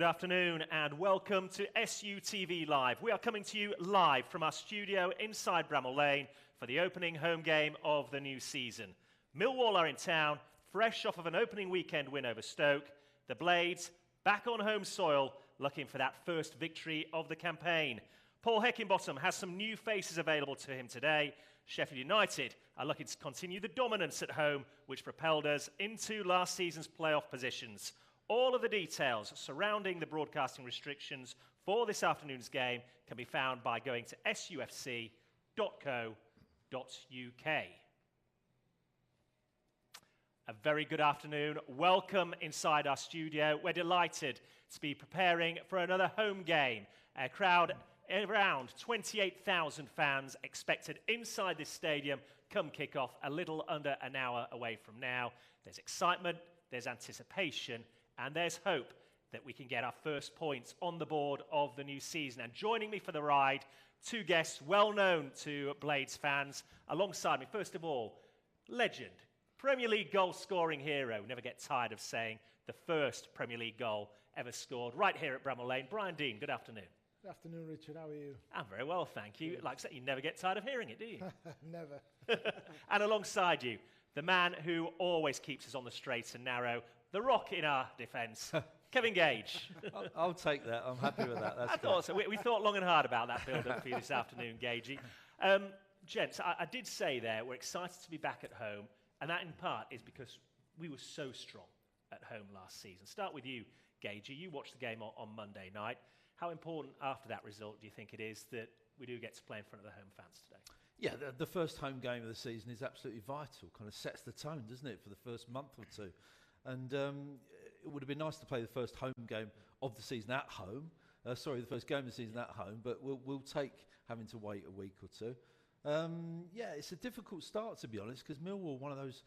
Good afternoon and welcome to SUTV Live. We are coming to you live from our studio inside Bramall Lane for the opening home game of the new season. Millwall are in town, fresh off of an opening weekend win over Stoke. The Blades back on home soil, looking for that first victory of the campaign. Paul Heckingbottom has some new faces available to him today. Sheffield United are looking to continue the dominance at home, which propelled us into last season's playoff positions. All of the details surrounding the broadcasting restrictions for this afternoon's game can be found by going to sufc.co.uk. A very good afternoon. Welcome inside our studio. We're delighted to be preparing for another home game. A crowd around 28,000 fans expected inside this stadium come kick-off a little under an hour away from now. There's excitement, there's anticipation, and there's hope that we can get our first points on the board of the new season. And joining me for the ride, two guests well known to Blades fans. Alongside me, first of all, legend, Premier League goal-scoring hero. Never get tired of saying the first Premier League goal ever scored right here at Bramall Lane. Brian Deane, good afternoon. Good afternoon, Richard. How are you? I'm very well, thank you. Like I said, you never get tired of hearing it, do you? Never. And alongside you, the man who always keeps us on the straight and narrow, the rock in our defence, Kevin Gage. I'll take that. I'm happy with that. That's I thought so. We thought long and hard about that build-up for you this afternoon, Gagey. Gents, I did say there we're excited to be back at home, and that in part is because we were so strong at home last season. Start with you, Gagey. You watched the game on Monday night. How important after that result do you think it is that we do get to play in front of the home fans today? Yeah, the first home game of the season is absolutely vital. Kind of sets the tone, doesn't it, for the first month or two? And it would have been nice to play the first home game of the season at home. The first game of the season at home, but we'll take having to wait a week or two. Yeah, it's a difficult start, to be honest, because Millwall, one of those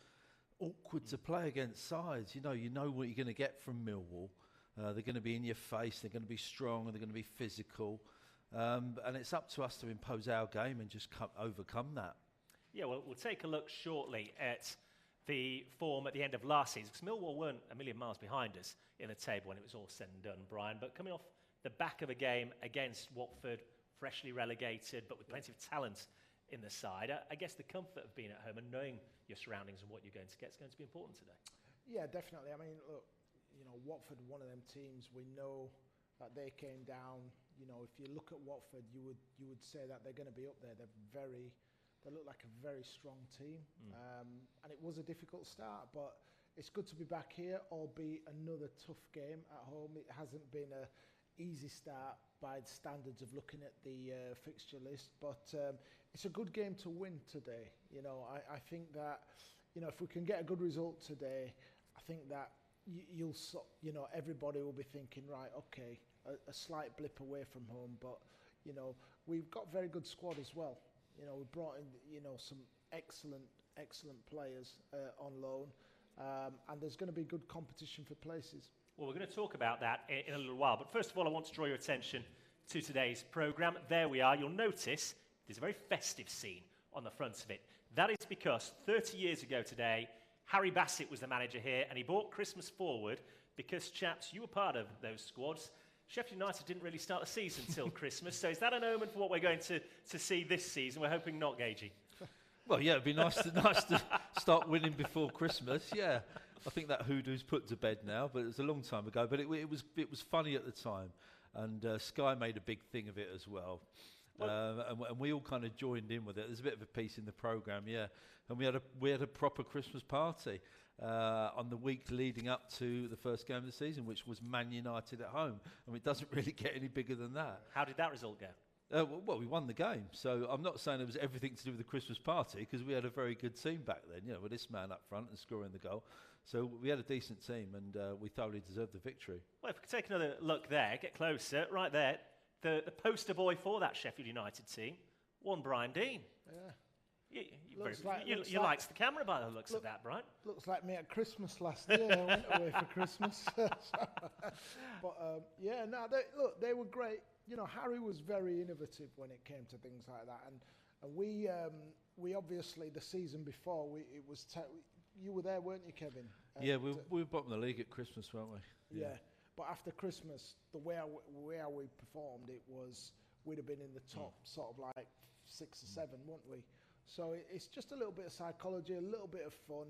awkward to play against sides. You know what you're going to get from Millwall. They're going to be in your face, they're going to be strong, and they're going to be physical. And it's up to us to impose our game and just overcome that. Yeah, well, we'll take a look shortly at the form at the end of last season, because Millwall weren't a million miles behind us in the table when it was all said and done, Brian. But coming off the back of a game against Watford, freshly relegated, but with plenty of talent in the side, I guess the comfort of being at home and knowing your surroundings and what you're going to get is going to be important today. Yeah, definitely. I mean, look, Watford, one of them teams, we know that they came down. If you look at Watford, you would say that they're going to be up there. They look like a very strong team. And it was a difficult start, but it's good to be back here, albeit another tough game at home. It hasn't been an easy start by the standards of looking at the fixture list, but it's a good game to win today. I think that, if we can get a good result today, I think that everybody will be thinking, right, okay, a slight blip away from home, but, we've got a very good squad as well. We brought in, some excellent players on loan, and there's going to be good competition for places. Well, we're going to talk about that in a little while, but first of all, I want to draw your attention to today's programme. There we are. You'll notice there's a very festive scene on the front of it. That is because 30 years ago today, Harry Bassett was the manager here, and he brought Christmas forward because, chaps, you were part of those squads. Sheffield United didn't really start the season till Christmas, so is that an omen for what we're going to see this season? We're hoping not, Gagey. Well, yeah, it'd be nice to start winning before Christmas. Yeah, I think that hoodoo's put to bed now, but it was a long time ago. But it was funny at the time, and Sky made a big thing of it as well. And we all kind of joined in with it. There's a bit of a piece in the programme, yeah. And we had a proper Christmas party on the week leading up to the first game of the season, which was Man United at home. I mean, it doesn't really get any bigger than that. How did that result go? Well, we won the game. So I'm not saying it was everything to do with the Christmas party, because we had a very good team back then, with this man up front and scoring the goal. So we had a decent team, and we thoroughly deserved the victory. Well, if we could take another look there, get closer, right there, the poster boy for that Sheffield United team, one Brian Deane. Yeah. You likes the camera by the looks of that, Brian. Looks like me at Christmas last year. I went away for Christmas. But they were great. Harry was very innovative when it came to things like that, and we obviously the season before you were there, weren't you, Kevin? Yeah, we were bottom of the league at Christmas, weren't we? Yeah. But after Christmas, the way we performed, we'd have been in the top sort of like 6 or 7, wouldn't we? So it's just a little bit of psychology, a little bit of fun,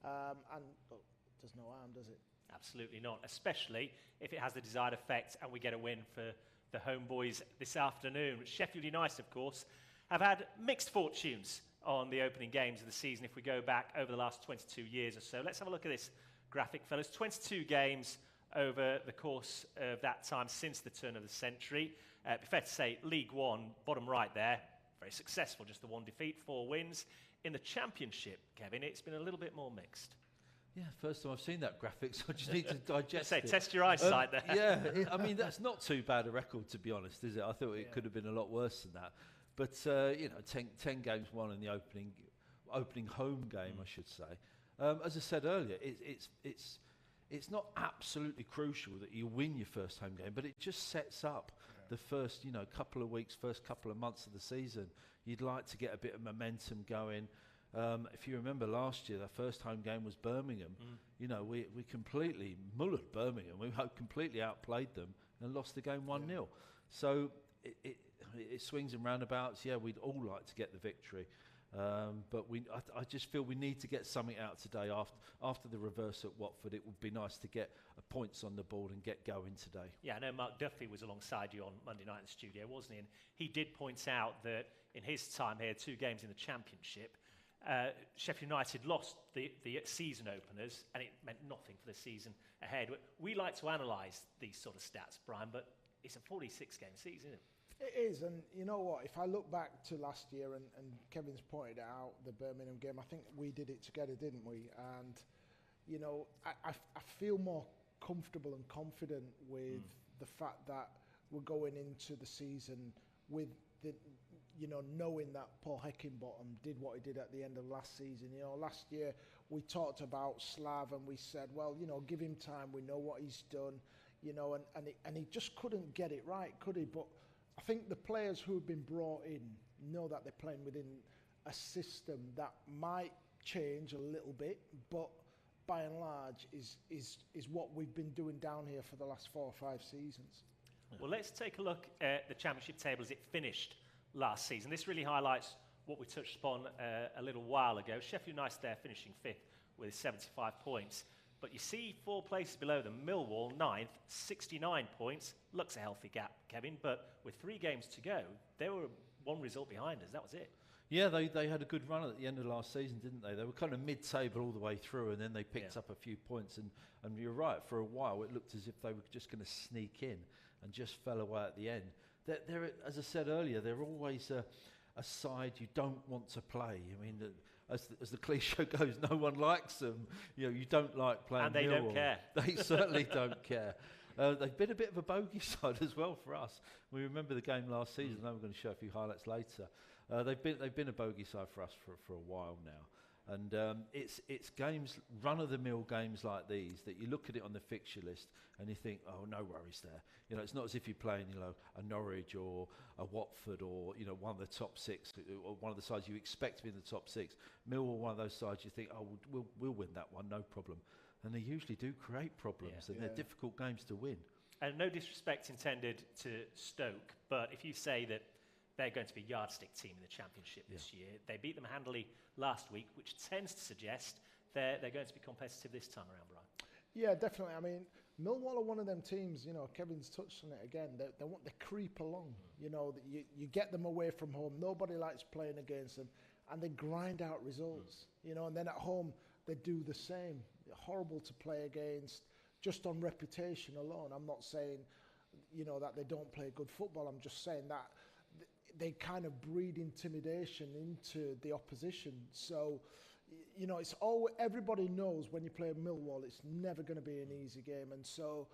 and look, it does no harm, does it? Absolutely not, especially if it has the desired effect and we get a win for the homeboys this afternoon. Sheffield United, of course, have had mixed fortunes on the opening games of the season if we go back over the last 22 years or so. Let's have a look at this graphic, fellas. 22 games over the course of that time since the turn of the century. Be fair to say, League One, bottom right there, very successful, just the 1 defeat, 4 wins. In the Championship, Kevin, it's been a little bit more mixed. Yeah, first time I've seen that graphic, so I just need to digest it. Test your eyesight there. Yeah, I mean, that's not too bad a record, to be honest, is it? I thought it could have been a lot worse than that. But, 10 games won in the opening home game, I should say. As I said earlier, it's not absolutely crucial that you win your first home game, but it just sets up the first, couple of weeks, first couple of months of the season. You'd like to get a bit of momentum going. If you remember last year, our first home game was Birmingham. We completely mullered Birmingham. We completely outplayed them and lost the game 1-0. So it swings and roundabouts. Yeah, we'd all like to get the victory. But I just feel we need to get something out today. After the reverse at Watford, it would be nice to get points on the board and get going today. Yeah, I know Mark Duffy was alongside you on Monday night in the studio, wasn't he? And he did point out that in his time here, 2 games in the Championship, Sheffield United lost the season openers, and it meant nothing for the season ahead. We like to analyse these sort of stats, Brian, but it's a 46-game season, isn't it? It is, and you know what? If I look back to last year, and Kevin's pointed out the Birmingham game, I think we did it together, didn't we? And I feel more comfortable and confident with the fact that we're going into the season with the, knowing that Paul Heckingbottom did what he did at the end of last season. Last year we talked about Slav and we said, well, give him time. We know what he's done, and he just couldn't get it right, could he? But I think the players who have been brought in know that they're playing within a system that might change a little bit, but by and large is what we've been doing down here for the last 4 or 5 seasons. Well, let's take a look at the Championship table as it finished last season. This really highlights what we touched upon a little while ago. Sheffield United there finishing 5th with 75 points. But you see 4 places below them, Millwall 9th, 69 points. Looks a healthy gap, Kevin, but with 3 games to go, they were 1 result behind us. That was it. Yeah, they had a good run at the end of last season, didn't they? They were kind of mid-table all the way through, and then they picked up a few points. And you're right, for a while it looked as if they were just going to sneak in and just fell away at the end. They're, as I said earlier, they're always a side you don't want to play. I mean, as the cliche goes, no one likes them. You don't like playing and they Millwall. Don't care. They certainly don't care. They've been a bit of a bogey side as well for us. We remember the game last season. I know we're going to show a few highlights later. They've been a bogey side for us for a while now, and it's games, run-of-the-mill games like these that you look at it on the fixture list and you think, oh, no worries there. It's not as if you're playing a Norwich or a Watford or one of the top 6 or one of the sides you expect to be in the top 6. Millwall, one of those sides you think, oh, we'll win that one, no problem. And they usually do create problems, and they're difficult games to win. And no disrespect intended to Stoke, but if you say that they're going to be a yardstick team in the Championship this year, they beat them handily last week, which tends to suggest they're going to be competitive this time around, Brian. Yeah, definitely. I mean, Millwall are one of them teams, Kevin's touched on it again, they want to creep along. You get them away from home, nobody likes playing against them, and they grind out results, and then at home they do the same. They're horrible to play against, just on reputation alone. I'm not saying, that they don't play good football. I'm just saying that they kind of breed intimidation into the opposition. So, it's all everybody knows when you play Millwall, it's never going to be an easy game. And so,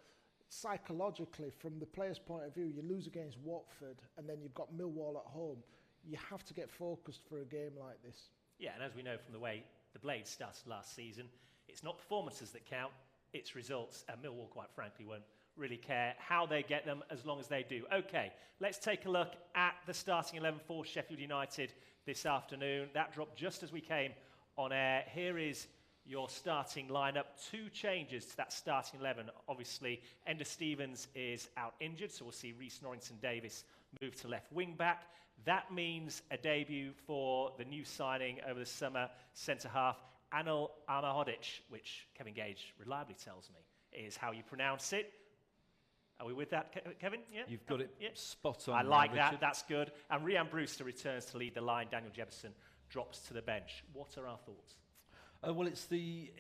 psychologically, from the player's point of view, you lose against Watford, and then you've got Millwall at home. You have to get focused for a game like this. Yeah, and as we know from the way the Blades started last season, it's not performances that count, it's results. And Millwall, quite frankly, won't really care how they get them as long as they do. Okay, let's take a look at the starting 11 for Sheffield United this afternoon. That dropped just as we came on air. Here is your starting lineup. 2 changes to that starting 11. Obviously, Ender Stevens is out injured, so we'll see Reece Norrington-Davis move to left wing-back. That means a debut for the new signing over the summer, centre-half, Anil Amahodic, which Kevin Gage reliably tells me is how you pronounce it. Are we with that, Kevin? Yeah? You've got it spot on. I like that. Richard. That's good. And Rhian Brewster returns to lead the line. Daniel Jefferson drops to the bench. What are our thoughts? Well, it's the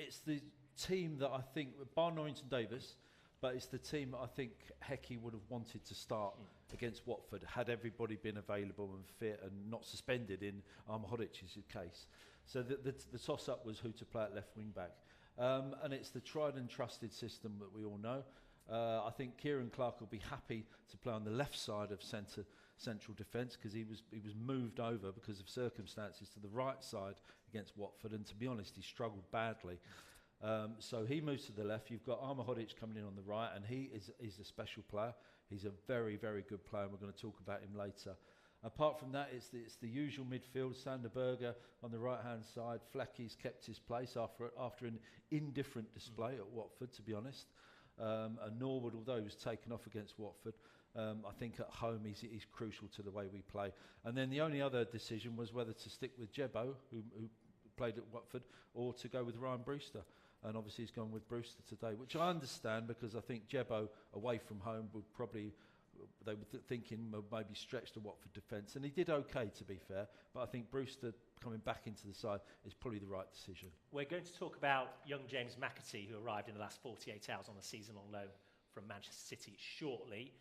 team that I think, bar Norrington-Davis, but it's the team that I think Hecky would have wanted to start against Watford had everybody been available and fit and not suspended in Armhodic's case. So the toss-up was who to play at left wing-back. And it's the tried and trusted system that we all know. I think Kieran Clark will be happy to play on the left side of central defence because he was moved over because of circumstances to the right side against Watford, and to be honest, he struggled badly. So he moves to the left. You've got Armahodic coming in on the right, and he is a special player. He's a very, very good player, and we're going to talk about him later. Apart from that, it's the usual midfield. Sander Berger on the right-hand side. Flecky's kept his place after an indifferent display at Watford, to be honest. And Norwood, although he was taken off against Watford, I think at home he's crucial to the way we play. And then the only other decision was whether to stick with Jebbo, who played at Watford, or to go with Ryan Brewster. And obviously he's gone with Brewster today, which I understand because I think Jebbo away from home would probably, they were thinking maybe stretch the Watford defence. And he did okay, to be fair, but I think Brewster coming back into the side is probably the right decision. We're going to talk about young James McAtee, who arrived in the last 48 hours on a season-long loan from Manchester City shortly.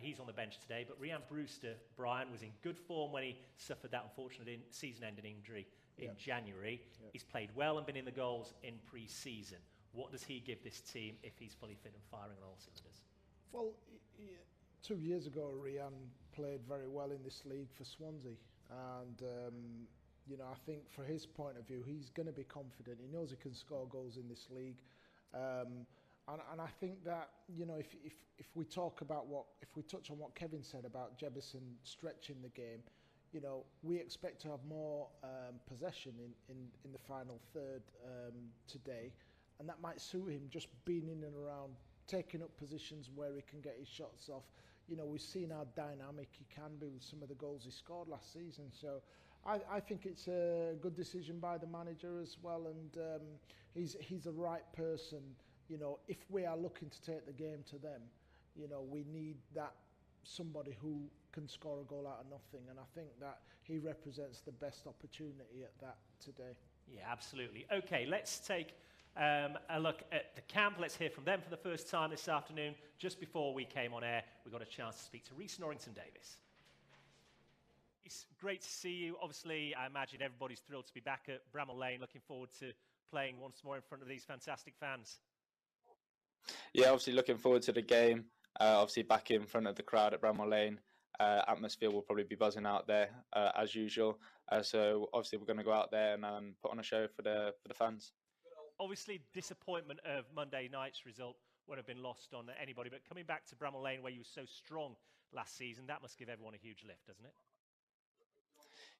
He's on the bench today, but Rhian Brewster, Brian, was in good form when he suffered that unfortunate season-ending injury in January. He's played well and been in the goals in pre-season. What does he give this team if he's fully fit and firing on all cylinders? Well, 2 years ago, Rhian played very well in this league for Swansea, and I think for his point of view, he's going to be confident. He knows he can score goals in this league, and I think that if we touch on what Kevin said about Jefferson stretching the game, we expect to have more possession in the final third today, and that might suit him, just being in and around, taking up positions where he can get his shots off. We've seen how dynamic he can be with some of the goals he scored last season. So I think it's a good decision by the manager as well, and he's the right person. If we are looking to take the game to them, we need that somebody who can score a goal out of nothing, and I think that he represents the best opportunity at that today. Yeah, absolutely. Okay, let's take a look at the camp. Let's hear from them for the first time this afternoon. Just before we came on air, we got a chance to speak to Reece Norrington-Davis. It's great to see you. Obviously, I imagine everybody's thrilled to be back at Bramall Lane. Looking forward to playing once more in front of these fantastic fans. Yeah, obviously looking forward to the game. Obviously back in front of the crowd at Bramall Lane. Atmosphere will probably be buzzing out there as usual. So obviously we're going to go out there and put on a show for the fans. Obviously, disappointment of Monday night's result won't have been lost on anybody. But coming back to Bramall Lane, where you were so strong last season, that must give everyone a huge lift, doesn't it?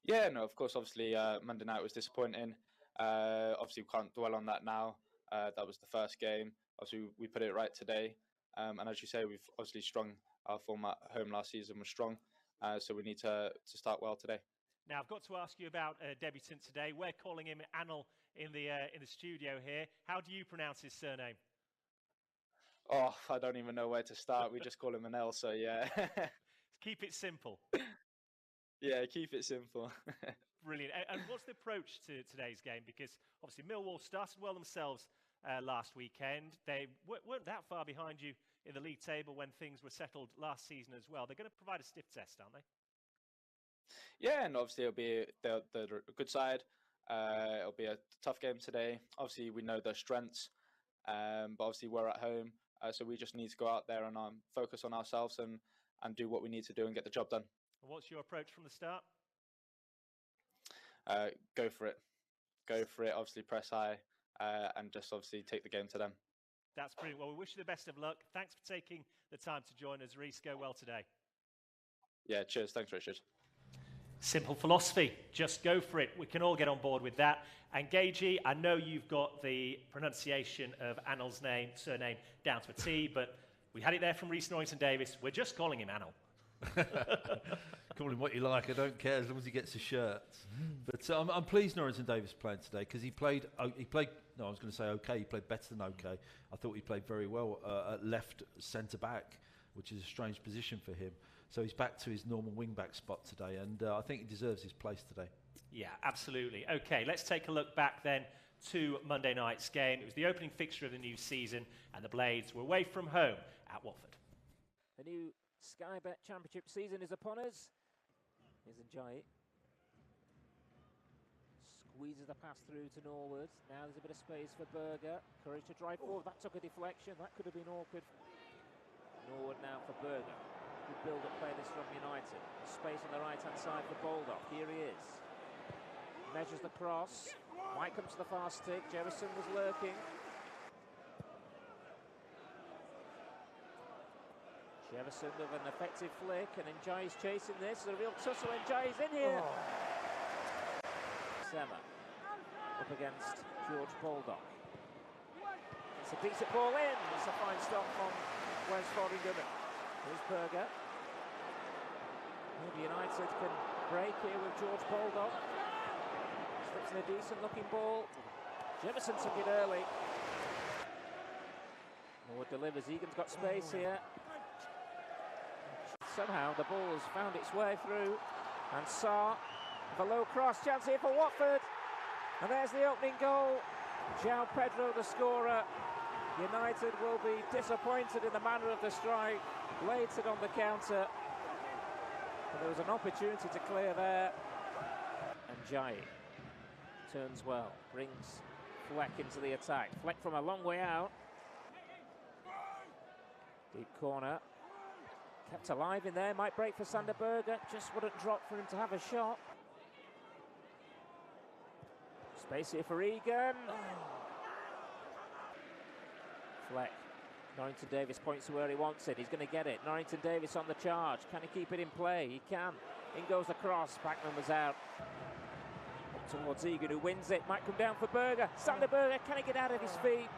Yeah, no, of course. Obviously, Monday night was disappointing. Obviously, we can't dwell on that now. That was the first game. Obviously, we put it right today. And as you say, we've obviously strung our form at home last season was strong. So we need to start well today. Now, I've got to ask you about a debutant today. We're calling him Anil in the studio here. How do you pronounce his surname? Oh, I don't even know where to start. We just call him Anil, so yeah. Keep it simple. Yeah, keep it simple. Brilliant. And what's the approach to today's game? Because obviously Millwall started well themselves last weekend. They weren't that far behind you in the league table when things were settled last season as well. They're going to provide a stiff test, aren't they? Yeah, and obviously they're a good side. It'll be a tough game today. Obviously, we know their strengths, but obviously we're at home, so we just need to go out there and focus on ourselves and do what we need to do and get the job done. And what's your approach from the start? Go for it. Go for it. Obviously, press high and just obviously take the game to them. That's brilliant. Well, we wish you the best of luck. Thanks for taking the time to join us, Reece. Go well today. Yeah, cheers. Thanks, Richard. Simple philosophy. Just go for it. We can all get on board with that. And Gagey, I know you've got the pronunciation of Anil's surname down to a T, but we had it there from Reece Norrington-Davis. We're just calling him Anil. Call him what you like, I don't care as long as he gets a shirt. But I'm pleased Norrington-Davis playing today because he played, no, I was going to say okay, he played better than okay. I thought he played very well at left centre-back, which is a strange position for him. So he's back to his normal wing-back spot today, and I think he deserves his place today. Yeah, absolutely. Okay, let's take a look back then to Monday night's game. It was the opening fixture of the new season, and the Blades were away from home at Watford. The new Sky Bet Championship season is upon us. Here's Njai. Squeezes the pass through to Norwood. Now there's a bit of space for Berger. Courage to drive forward. That took a deflection. That could have been awkward. Norwood now for Berger. Good build-up play this from United. Space on the right-hand side for Baldock. Here he is. Measures the cross. White comes to the far stick. Jefferson was lurking. Jefferson with an effective flick, and Njai's chasing this. There's a real tussle. Njai's in here. Sema up against George Baldock. It's a decent ball in. It's a fine stop from Wes Foderingham. Here's Berger. Maybe United can break here with George Baldock. Slips in a decent looking ball. Jefferson took it early. Norwood delivers. Egan's got space here. Somehow the ball has found its way through. And Sarr with a low cross. Chance here for Watford. And there's the opening goal. João Pedro, the scorer. United will be disappointed in the manner of the strike. Bladed on the counter. But there was an opportunity to clear there. And Njai turns well. Brings Fleck into the attack. Fleck from a long way out. Deep corner. Kept alive in there. Might break for Sander Berger. Just wouldn't drop for him to have a shot. Space here for Egan. Fleck. Norrington-Davis points to where he wants it. He's going to get it. Norrington-Davis on the charge. Can he keep it in play? He can. In goes the cross. Backman was out. Up towards Egan, who wins it. Might come down for Berger. Sander Berger, can he get out of his feet?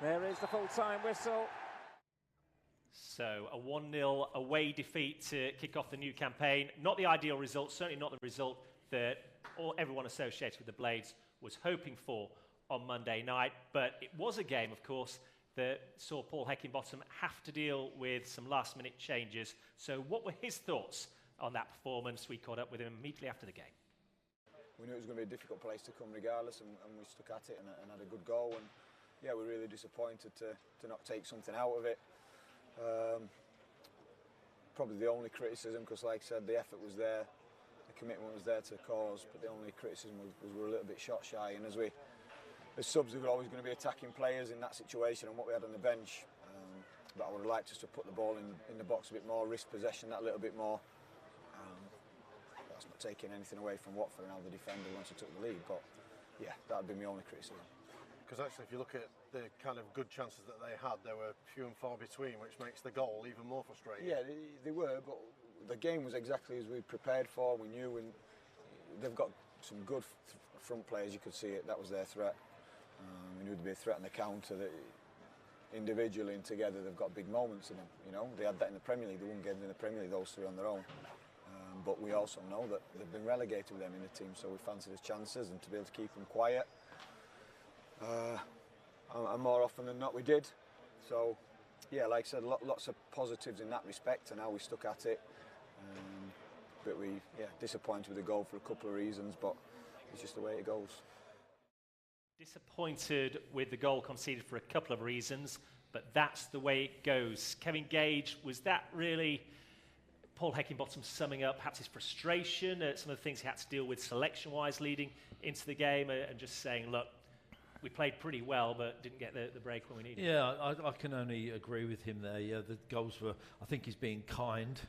There is the full-time whistle. So a 1-0 away defeat to kick off the new campaign. Not the ideal result, certainly not the result that everyone associated with the Blades was hoping for on Monday night. But it was a game, of course, that saw Paul Heckingbottom have to deal with some last-minute changes. So what were his thoughts on that performance? We caught up with him immediately after the game. We knew it was going to be a difficult place to come regardless, and we stuck at it and had a good goal. And yeah, we're really disappointed to not take something out of it. Probably the only criticism, because like I said, the effort was there, the commitment was there to the cause, but the only criticism was we were a little bit shot shy. And as subs, we were always going to be attacking players in that situation and what we had on the bench. But I would have liked us to put the ball in the box a bit more, risk possession that little bit more. That's not taking anything away from Watford and how they defended once they took the lead, but yeah, that would be my only criticism. Because actually, if you look at the kind of good chances that they had, they were few and far between, which makes the goal even more frustrating. Yeah, they were, but the game was exactly as we prepared for. We knew, and they've got some good front players. You could see it. That was their threat. We knew there'd be a threat on the counter. That individually and together, they've got big moments in them. You know, they had that in the Premier League. They wouldn't get it in the Premier League, those three on their own. But we also know that they've been relegated with them in the team, so we fancied his chances, and to be able to keep them quiet. And more often than not we did. So yeah, like I said, lots of positives in that respect and how we stuck at it. But disappointed with the goal for a couple of reasons, but it's just the way it goes. Disappointed with the goal conceded for a couple of reasons, but that's the way it goes. Kevin Gage, was that really Paul Heckingbottom summing up perhaps his frustration at some of the things he had to deal with selection-wise leading into the game, and just saying, look, we played pretty well, but didn't get the break when we needed? Yeah, I can only agree with him there. Yeah, the goals were, I think he's being kind.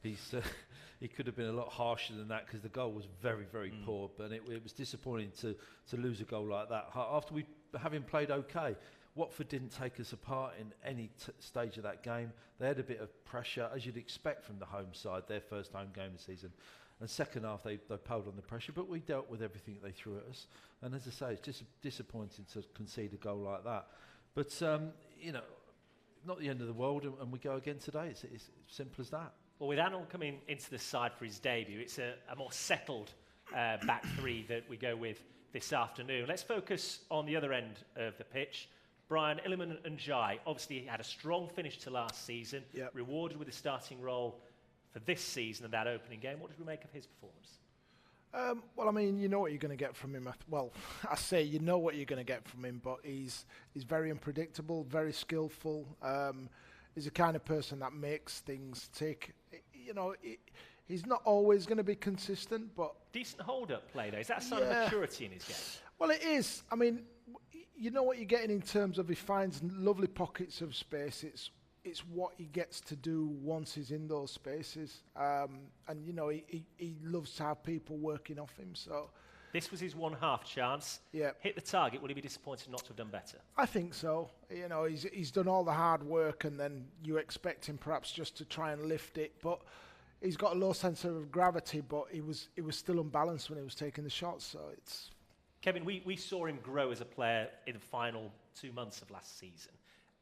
He could have been a lot harsher than that, because the goal was very, very poor. But it was disappointing to lose a goal like that after having played okay. Watford didn't take us apart in any stage of that game. They had a bit of pressure, as you'd expect from the home side, their first home game of the season. And second half, they piled on the pressure, but we dealt with everything that they threw at us. And as I say, it's just disappointing to concede a goal like that. But, not the end of the world, and we go again today. It's simple as that. Well, with Arnold coming into the side for his debut, it's a more settled back three that we go with this afternoon. Let's focus on the other end of the pitch. Brian, Illiman and Jai obviously had a strong finish to last season, rewarded with a starting role for this season and that opening game. What did we make of his performance? Well, I mean, you know what you're going to get from him. I say you know what you're going to get from him, but he's very unpredictable, very skillful. He's the kind of person that makes things take. He's not always going to be consistent, but decent hold-up play, though. Is that a sign of maturity in his game? Well, it is. I mean, you know what you're getting in terms of he finds lovely pockets of space. It's what he gets to do once he's in those spaces, and he loves to have people working off him. So this was his one-half chance. Yeah, hit the target. Will he be disappointed not to have done better? I think so. He's done all the hard work, and then you expect him perhaps just to try and lift it, but he's got a low sense of gravity. But he was still unbalanced when he was taking the shots. So it's Kevin. We saw him grow as a player in the final 2 months of last season.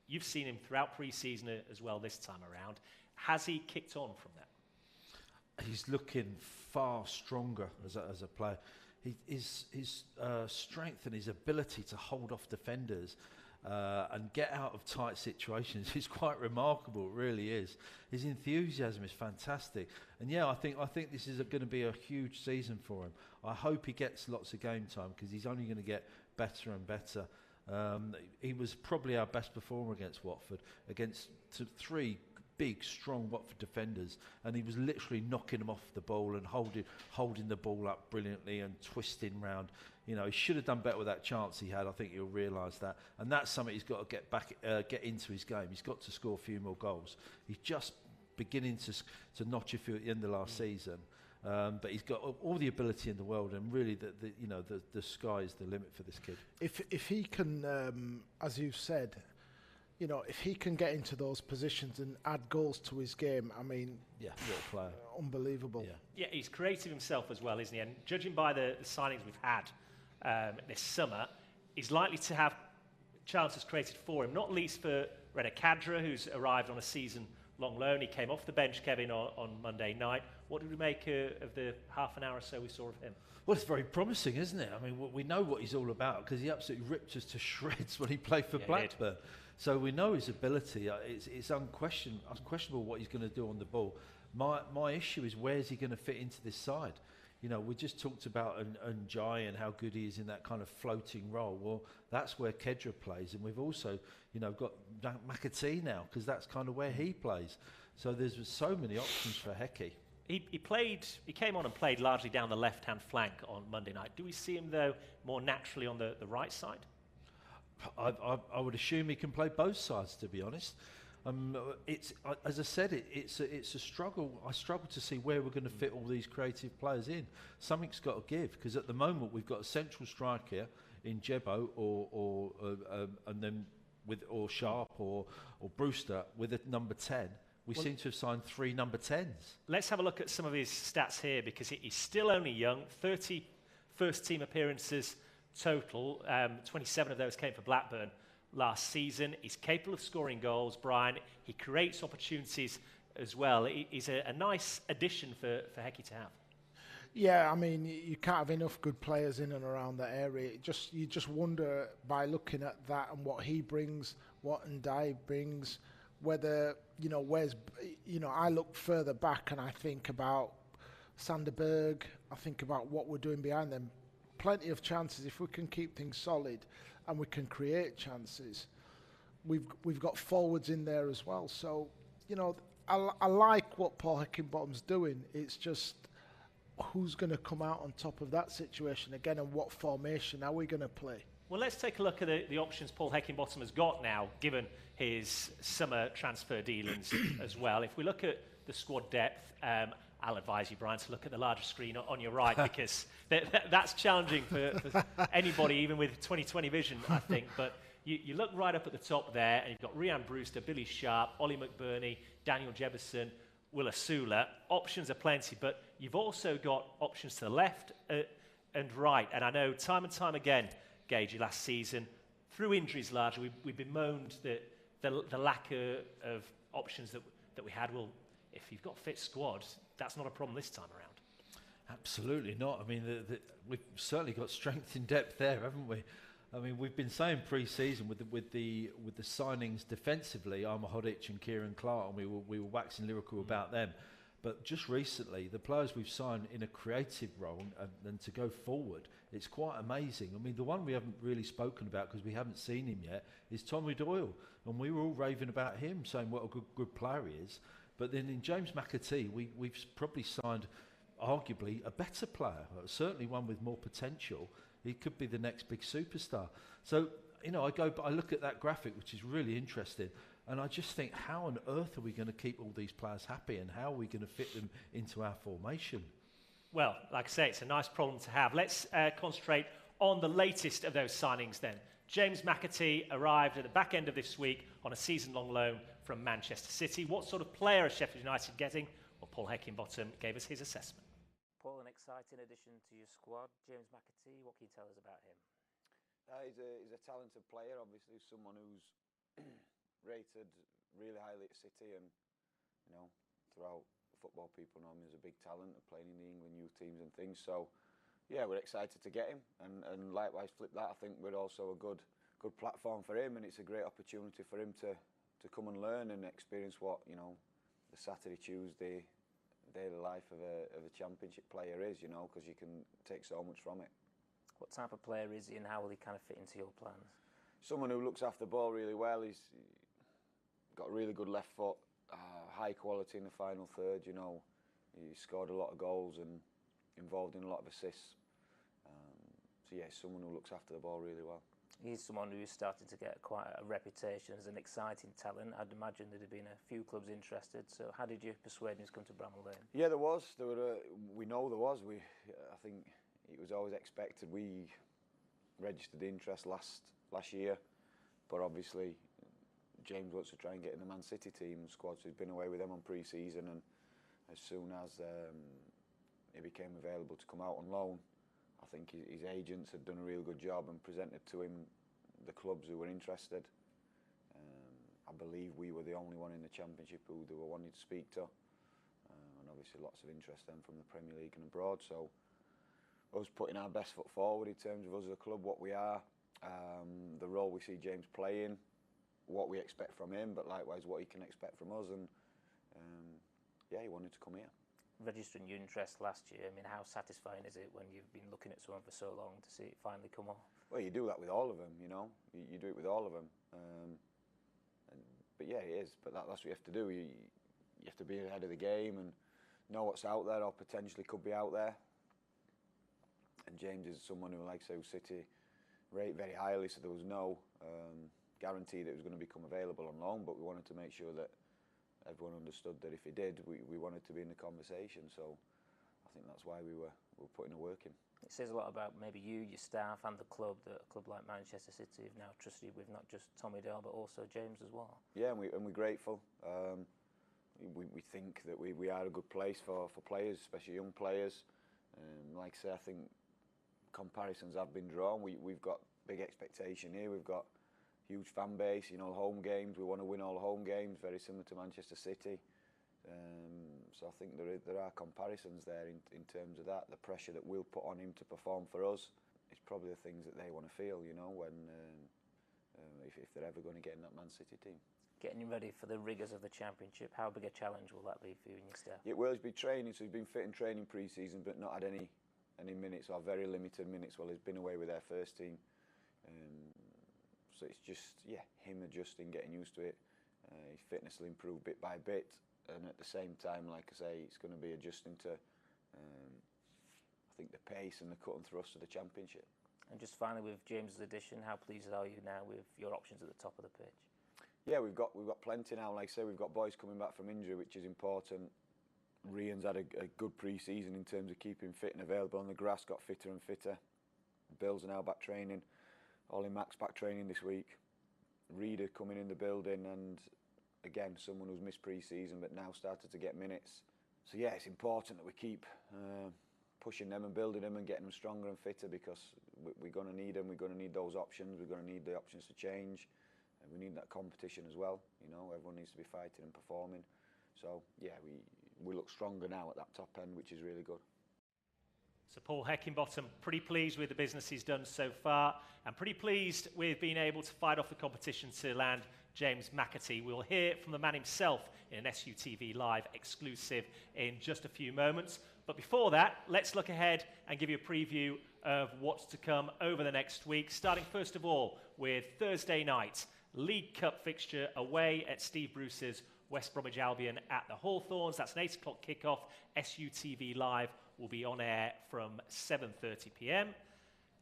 You've seen him throughout pre-season as well this time around. Has he kicked on from that? He's looking far stronger as a player. His strength and his ability to hold off defenders and get out of tight situations is quite remarkable. It really is. His enthusiasm is fantastic. And I think this is going to be a huge season for him. I hope he gets lots of game time because he's only going to get better and better. He was probably our best performer against Watford, against three big, strong Watford defenders, and he was literally knocking them off the ball and holding the ball up brilliantly and twisting round. He should have done better with that chance he had. I think he'll realise that, and that's something he's got to get into his game. He's got to score a few more goals. He's just beginning to notch a few at the end of last season. But he's got all the ability in the world, and really, the sky is the limit for this kid. If he can, as you've said, if he can get into those positions and add goals to his game, I mean, what a player! Unbelievable. Yeah, he's creative himself as well, isn't he? And judging by the signings we've had this summer, he's likely to have chances created for him. Not least for Reda Kadra, who's arrived on a season-long loan. He came off the bench, Kevin, on Monday night. What did we make of the half an hour or so we saw of him? Well, it's very promising, isn't it? I mean, we know what he's all about because he absolutely ripped us to shreds when he played for Blackburn. So we know his ability. It's unquestionable what he's going to do on the ball. My issue is where's he going to fit into this side? We just talked about Njai and how good he is in that kind of floating role. Well, that's where Kedra plays, and we've also, got McAtee now because that's kind of where he plays. So there's so many options for Hecky. He came on and played largely down the left-hand flank on Monday night. Do we see him, though, more naturally on the right side? I would assume he can play both sides, to be honest. As I said, it's a struggle. I struggle to see where we're going to fit all these creative players in. Something's got to give, because at the moment we've got a central striker in Jebo or Sharp or Brewster with a number 10. We seem to have signed 3 number 10s. Let's have a look at some of his stats here, because he's still only young. 30 first-team appearances total. 27 of those came for Blackburn last season. He's capable of scoring goals, Brian. He creates opportunities as well. He's a nice addition for Hecky to have. Yeah, I mean, you can't have enough good players in and around that area. You just wonder, by looking at that and what he brings, what Ndai brings, whether, I look further back and I think about Sanderberg, I think about what we're doing behind them. Plenty of chances. If we can keep things solid and we can create chances, we've got forwards in there as well. So, I like what Paul Heckingbottom's doing. It's just who's going to come out on top of that situation again, and what formation are we going to play? Well, let's take a look at the options Paul Heckingbottom has got now, given his summer transfer dealings as well. If we look at the squad depth, I'll advise you, Brian, to look at the larger screen on your right, because that's challenging for anybody, even with 20/20 vision, I think. But you look right up at the top there, and you've got Rhian Brewster, Billy Sharp, Ollie McBurney, Daniel Jefferson, Will Asula. Options are plenty, but you've also got options to the left and right. And I know time and time again, Gage, last season, through injuries largely, we've bemoaned the lack of options that we had. Well, if you've got a fit squad, that's not a problem this time around. Absolutely not. I mean, we've certainly got strength in depth there, haven't we? I mean, we've been saying pre-season with the signings defensively, Armour Hodic and Kieran Clark, and we were waxing lyrical about them. But just recently, the players we've signed in a creative role and to go forward, it's quite amazing. I mean, the one we haven't really spoken about because we haven't seen him yet is Tommy Doyle, and we were all raving about him, saying what a good player he is. But then in James McAtee, we've probably signed arguably a better player, certainly one with more potential. He could be the next big superstar. So, you know, I look at that graphic, which is really interesting, and I just think, how on earth are we going to keep all these players happy, and how are we going to fit them into our formation? Well, like I say, it's a nice problem to have. Let's concentrate on the latest of those signings then. James McAtee arrived at the back end of this week on a season-long loan from Manchester City. What sort of player is Sheffield United getting? Well, Paul Heckingbottom gave us his assessment. Paul, an exciting addition to your squad. James McAtee, what can you tell us about him? He's a talented player, obviously, someone who's rated really highly at City, and you know, throughout football, people know him as a big talent of playing in the England youth teams and things. So, yeah, we're excited to get him, and likewise, flip that. I think we're also a good platform for him, and it's a great opportunity for him to come and learn and experience what, you know, the Saturday, Tuesday daily life of a championship player is, you know, because you can take so much from it. What type of player is he, and how will he kind of fit into your plans? Someone who looks after the ball really well. He's got a really good left foot, high quality in the final third, you know. He scored a lot of goals and involved in a lot of assists. So yeah, someone who looks after the ball really well. He's someone who's starting to get quite a reputation as an exciting talent. I'd imagine there'd have been a few clubs interested. So how did you persuade him to come to Bramall Lane? Yeah, there was. We know there was. I think it was always expected. We registered the interest last year, but obviously James wants to try and get in the Man City team squad, so he's been away with them on pre-season, and as soon as he became available to come out on loan, I think his agents had done a real good job and presented to him the clubs who were interested. I believe we were the only one in the Championship who they were wanting to speak to, and obviously lots of interest then from the Premier League and abroad. So us putting our best foot forward in terms of us as a club, what we are, the role we see James playing, what we expect from him, but likewise what he can expect from us, and yeah, he wanted to come here. Registering your interest last year, I mean, how satisfying is it when you've been looking at someone for so long to see it finally come off? Well, you do that with all of them, you know. You do it with all of them. But yeah, it is. But that's what you have to do. You have to be ahead of the game and know what's out there or potentially could be out there. And James is someone who, like I say, City rate very highly, so there was no guarantee that it was going to become available on loan, but we wanted to make sure that everyone understood that if he did, we wanted to be in the conversation. So I think that's why we were putting the work in. It says a lot about maybe you, your staff, and the club, that a club like Manchester City have now trusted you with not just Tommy Doyle but also James as well. Yeah, and we're grateful. We think that we are a good place for players, especially young players. Like I say, I think comparisons have been drawn. We've got big expectation here. We've got huge fan base, you know, home games. We want to win all home games, very similar to Manchester City. So I think there are comparisons there in terms of that. The pressure that we'll put on him to perform for us is probably the things that they want to feel, you know, when if they're ever going to get in that Man City team. Getting him ready for the rigours of the Championship, how big a challenge will that be for you and your staff? It will. He's been training, so he's been fit and training pre-season, but not had any minutes, or very limited minutes. Well, he's been away with their first team. So it's just, yeah, him adjusting, getting used to it. His fitness will improve bit by bit, and at the same time, like I say, it's going to be adjusting to, I think, the pace and the cut and thrust of the Championship. And just finally, with James's addition, how pleased are you now with your options at the top of the pitch? Yeah, we've got plenty now. Like I say, we've got boys coming back from injury, which is important. Rhian's had a good pre-season in terms of keeping fit and available on the grass, got fitter and fitter. Bill's now back training. Ollie Mack's back training this week. Reader coming in the building, and again, someone who's missed pre-season but now started to get minutes. So yeah, it's important that we keep pushing them and building them and getting them stronger and fitter, because we're going to need them. We're going to need those options. We're going to need the options to change, and we need that competition as well. You know, everyone needs to be fighting and performing. So yeah, we look stronger now at that top end, which is really good. So Paul Heckingbottom, pretty pleased with the business he's done so far, and pretty pleased with being able to fight off the competition to land James McAtee. We'll hear from the man himself in an SUTV Live exclusive in just a few moments. But before that, let's look ahead and give you a preview of what's to come over the next week, starting first of all with Thursday night, League Cup fixture away at Steve Bruce's West Bromwich Albion at the Hawthorns. That's an 8 o'clock kickoff. SUTV Live will be on air from 7:30 p.m.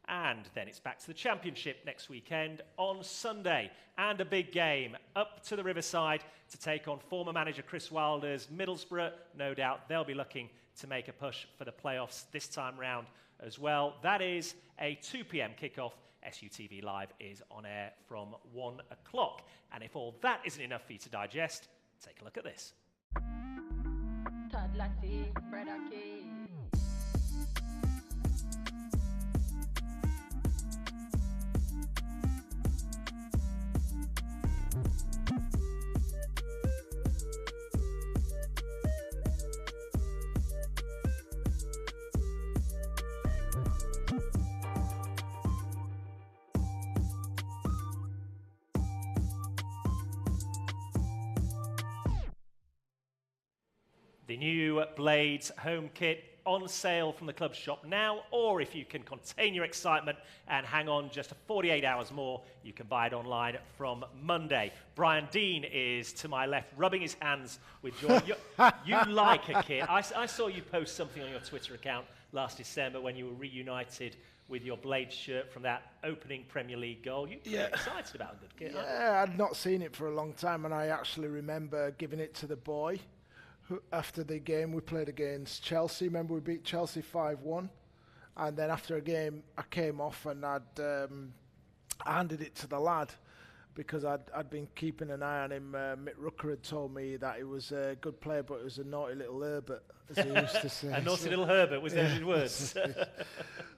And then it's back to the Championship next weekend on Sunday. And a big game up to the Riverside to take on former manager Chris Wilder's Middlesbrough. No doubt they'll be looking to make a push for the playoffs this time round as well. That is a 2 p.m. kickoff. SUTV Live is on air from 1 o'clock. And if all that isn't enough for you to digest, take a look at this. Todd Latte, Brother K. The new Blades home kit on sale from the club shop now, or if you can contain your excitement and hang on just 48 hours more, you can buy it online from Monday. Brian Deane is to my left, rubbing his hands with joy. You like a kit. I saw you post something on your Twitter account last December when you were reunited with your Blades shirt from that opening Premier League goal. You're excited about a good kit, aren't you? Yeah, I'd not seen it for a long time, and I actually remember giving it to the boy. After the game we played against Chelsea, remember we beat Chelsea 5-1, and then after a game I came off and I'd handed it to the lad because I'd been keeping an eye on him. Mick Rucker had told me that he was a good player, but he was a naughty little Herbert, as he used to say. A naughty little Herbert was those his words.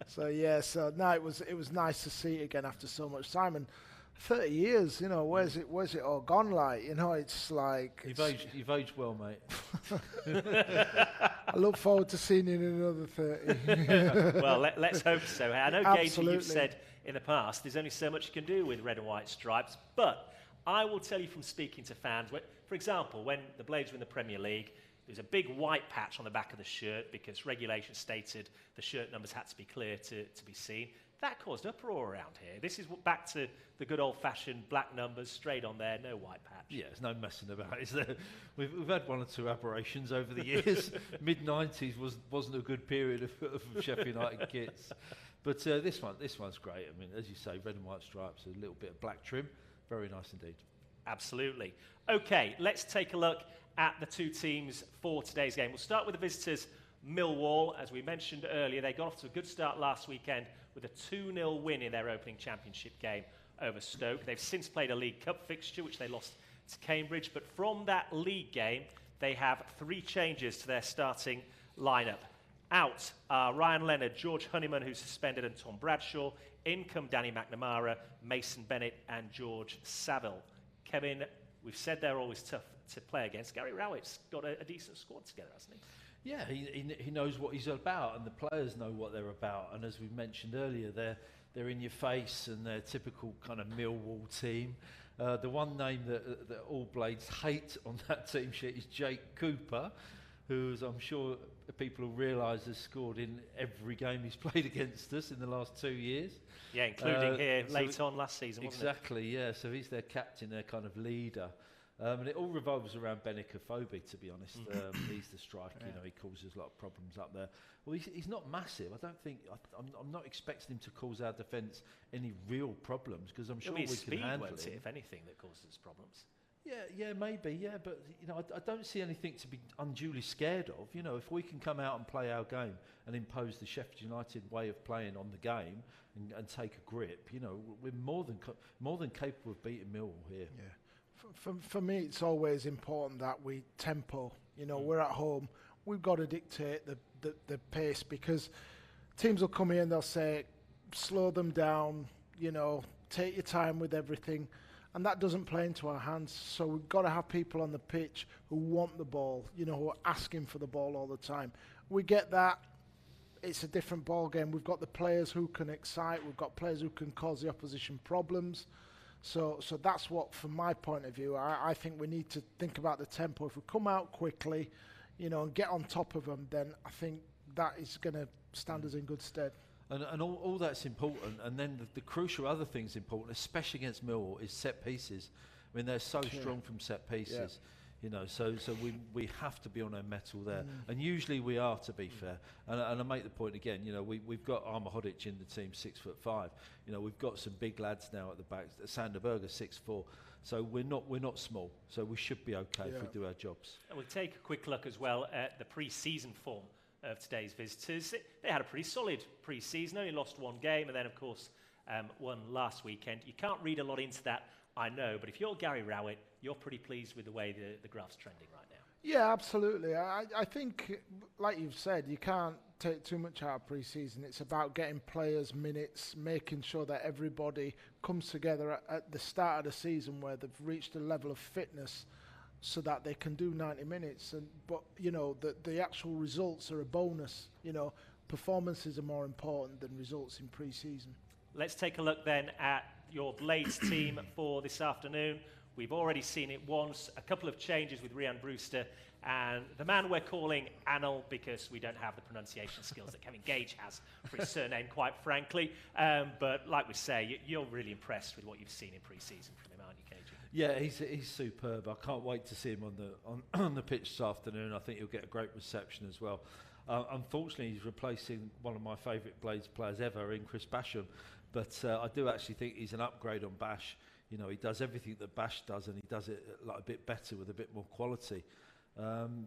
So no, it was nice to see it again after so much time. And 30 years, you know, where's it all gone? Like, you know, it's like You've aged well, mate. I look forward to seeing you in another 30. Well, let's hope so. I know, Gage, you've said in the past there's only so much you can do with red and white stripes, but I will tell you from speaking to fans, for example, when the Blades were in the Premier League, there's a big white patch on the back of the shirt because regulation stated the shirt numbers had to be clear to be seen. That caused uproar around here. This is back to the good old-fashioned black numbers, straight on there, no white patch. Yeah, there's no messing about, is there? We've had one or two aberrations over the years. Mid-90s wasn't a good period of Sheffield United kits. But this one's great. I mean, as you say, red and white stripes, a little bit of black trim. Very nice indeed. Absolutely. OK, let's take a look at the two teams for today's game. We'll start with the visitors, Millwall. As we mentioned earlier, they got off to a good start last weekend with a 2-0 win in their opening Championship game over Stoke. They've since played a League Cup fixture, which they lost to Cambridge. But from that league game, they have 3 changes to their starting lineup. Out are Ryan Leonard, George Honeyman, who's suspended, and Tom Bradshaw. In come Danny McNamara, Mason Bennett, and George Saville. Kevin, we've said they're always tough to play against. Gary Rowett's got a decent squad together, hasn't he? Yeah, he knows what he's about, and the players know what they're about. And as we mentioned earlier, they're in your face, and they're typical kind of Millwall team. The one name that all Blades hate on that team sheet is Jake Cooper, who, as I'm sure people will realise, has scored in every game he's played against us in the last 2 years. Yeah, including here late on last season, wasn't it? Exactly, yeah. So he's their captain, their kind of leader. And it all revolves around Benik Afobe, to be honest. He's the striker, you know, he causes a lot of problems up there. Well, he's not massive. I don't think, I'm not expecting him to cause our defence any real problems, because I'm sure we can handle it. If anything, that causes problems. Yeah, maybe, yeah, but you know, I don't see anything to be unduly scared of. You know, if we can come out and play our game and impose the Sheffield United way of playing on the game and take a grip, you know, we're more than capable of beating Millwall here. Yeah, for me, it's always important that we tempo. You know, we're at home. We've got to dictate the pace, because teams will come here and they'll say, slow them down. You know, take your time with everything. And that doesn't play into our hands. So we've got to have people on the pitch who want the ball, you know, who are asking for the ball all the time. We get that. It's a different ball game. We've got the players who can excite. We've got players who can cause the opposition problems. So that's what, from my point of view, I think we need to think about the tempo. If we come out quickly, you know, and get on top of them, then I think that is going to stand us in good stead. And all that's important, and then the crucial other things important, especially against Millwall, is set pieces. I mean, they're so strong from set pieces, you know. So we have to be on our mettle there, and usually we are, to be fair. And I make the point again, you know, we've got Armour Hodic in the team, 6'5". You know, we've got some big lads now at the back. Sanderberger, 6'4". So we're not small. So we should be okay if we do our jobs. And we'll take a quick look as well at the pre-season form of today's visitors. They had a pretty solid pre-season, only lost one game, and then of course won last weekend. You can't read a lot into that, I know, but if you're Gary Rowett, you're pretty pleased with the way the graph's trending right now. Yeah, absolutely. I think, like you've said, you can't take too much out of pre-season. It's about getting players minutes, making sure that everybody comes together at the start of the season where they've reached a level of fitness so that they can do 90 minutes. But you know, the actual results are a bonus. You know, performances are more important than results in pre-season. Let's take a look then at your Blades team for this afternoon. We've already seen it once, a couple of changes with Rhian Brewster, and the man we're calling Anil, because we don't have the pronunciation skills that Kevin Gage has for his surname, quite frankly. But like we say, you're really impressed with what you've seen in pre-season from him, aren't you, Gage? Yeah, he's superb. I can't wait to see him on the pitch this afternoon. I think he'll get a great reception as well. Unfortunately, he's replacing one of my favourite Blades players ever in Chris Basham, but I do actually think he's an upgrade on Bash. You know, he does everything that Bash does, and he does it like a bit better with a bit more quality.